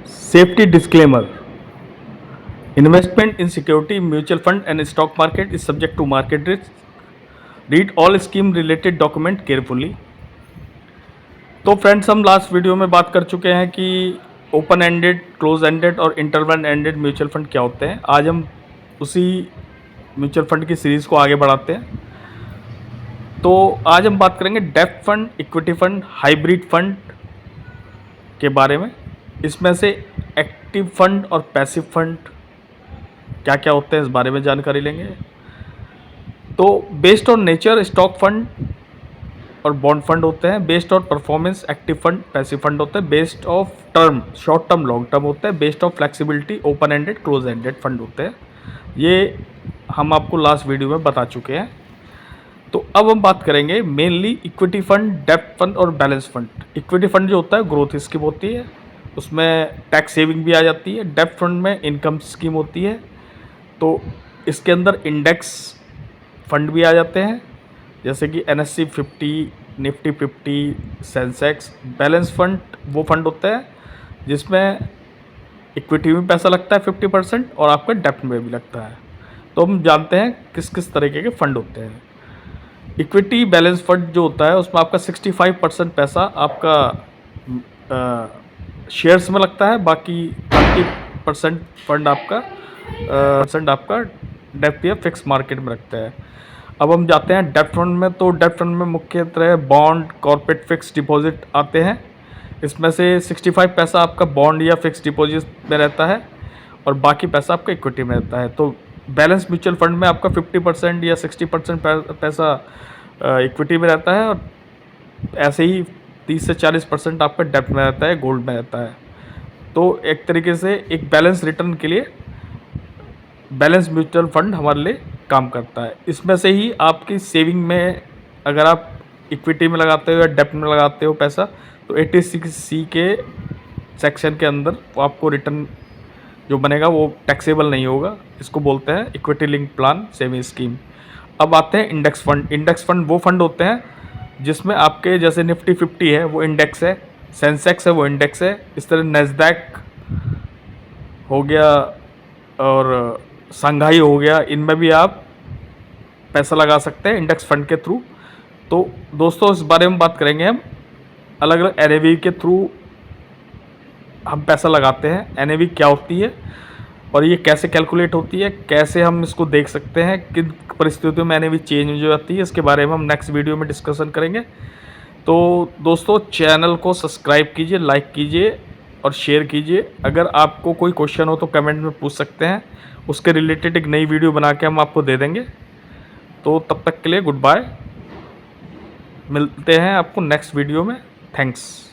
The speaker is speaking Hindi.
Safety disclaimer. Investment in security, mutual fund and stock market is subject to market risk. Read all scheme related document carefully. तो फ्रेंड्स, हम लास्ट वीडियो में बात कर चुके हैं कि ओपन एंडेड, क्लोज एंडेड और इंटरवल एंडेड म्यूचुअल फंड क्या होते हैं। आज हम उसी म्यूचुअल फंड की सीरीज़ को आगे बढ़ाते हैं। तो आज हम बात करेंगे डेब्ट fund, equity fund, hybrid fund के बारे में। इसमें से एक्टिव फंड और पैसिव फंड क्या क्या होते हैं इस बारे में जानकारी लेंगे। तो based on nature stock fund और बॉन्ड फंड होते हैं। Based on performance active fund, passive fund होते हैं। Based of term short term, long term होते हैं। Based of flexibility open ended, close ended fund होते हैं। ये हम आपको लास्ट वीडियो में बता चुके हैं। तो अब हम बात करेंगे मेनली इक्विटी फंड, डेब्ट फंड और बैलेंस फंड। इक्विटी फंड जो होता है ग्रोथ स्कीम होती है, उसमें टैक्स सेविंग भी आ जाती है। डेब्ट फंड में इनकम स्कीम होती है। तो इसके अंदर इंडेक्स फंड भी आ जाते हैं, जैसे कि NSE 50, Nifty 50, Sensex. Balance fund वो फंड होता है जिसमें इक्विटी में पैसा लगता है 50% और आपका डेब्ट में भी लगता है। तो हम जानते हैं किस किस तरीके के फंड होते हैं। इक्विटी बैलेंस फंड जो होता है उसमें आपका 65% पैसा आपका शेयर्स में लगता है, बाकी 30% फंड आपका डेब्ट या फिक्स मार्केट में रखता है। अब हम जाते हैं डेब्ट फंड में। तो डेब्ट फंड में मुख्य तरह बॉन्ड, कॉर्पोरेट फिक्स डिपॉजिट आते हैं। इसमें से 65 पैसा आपका बॉन्ड या फिक्स डिपॉजिट में रहता है और बाकी पैसा आपका इक्विटी में रहता है। तो बैलेंस म्यूचुअल फंड में आपका 50% या 60% पैसा इक्विटी में रहता है और ऐसे ही 30 से 40% आपका डेब्ट में रहता है, गोल्ड में रहता है। तो एक तरीके से एक बैलेंस रिटर्न के लिए बैलेंस म्यूचुअल फंड हमारे लिए काम करता है। इसमें से ही आपकी सेविंग में अगर आप इक्विटी में लगाते हो या डेब्ट में लगाते हो पैसा, तो 86C के सेक्शन के अंदर आपको रिटर्न जो बनेगा वो टैक्सेबल नहीं होगा। इसको बोलते हैं equity link plan saving scheme. अब आते हैं इंडेक्स फंड। इंडेक्स फंड वो फंड होते हैं जिसमें आपके जैसे निफ्टी 50 है वो इंडेक्स है, सेंसेक्स है वो इंडेक्स है, इस तरह नैस्डैक हो गया और संघाई हो गया, इनमें भी आप पैसा लगा सकते हैं इंडेक्स फंड के थ्रू। तो दोस्तों, इस बारे में बात करेंगे हम। अलग अलग NAV के थ्रू हम पैसा लगाते हैं। NAV क्या होती है और ये कैसे कैलकुलेट होती है, कैसे हम इसको देख सकते हैं, किन परिस्थितियों में NAV चेंज हो जाती है, इसके बारे में हम नेक्स्ट वीडियो में डिस्कशन करेंगे। तो दोस्तों, चैनल को सब्सक्राइब कीजिए, लाइक कीजिए और शेयर कीजिए। अगर आपको कोई क्वेश्चन हो तो कमेंट में पूछ सकते हैं, उसके रिलेटेड एक नई वीडियो बना के हम आपको दे देंगे। तो तब तक के लिए गुड बाय, मिलते हैं आपको नेक्स्ट वीडियो में। थैंक्स।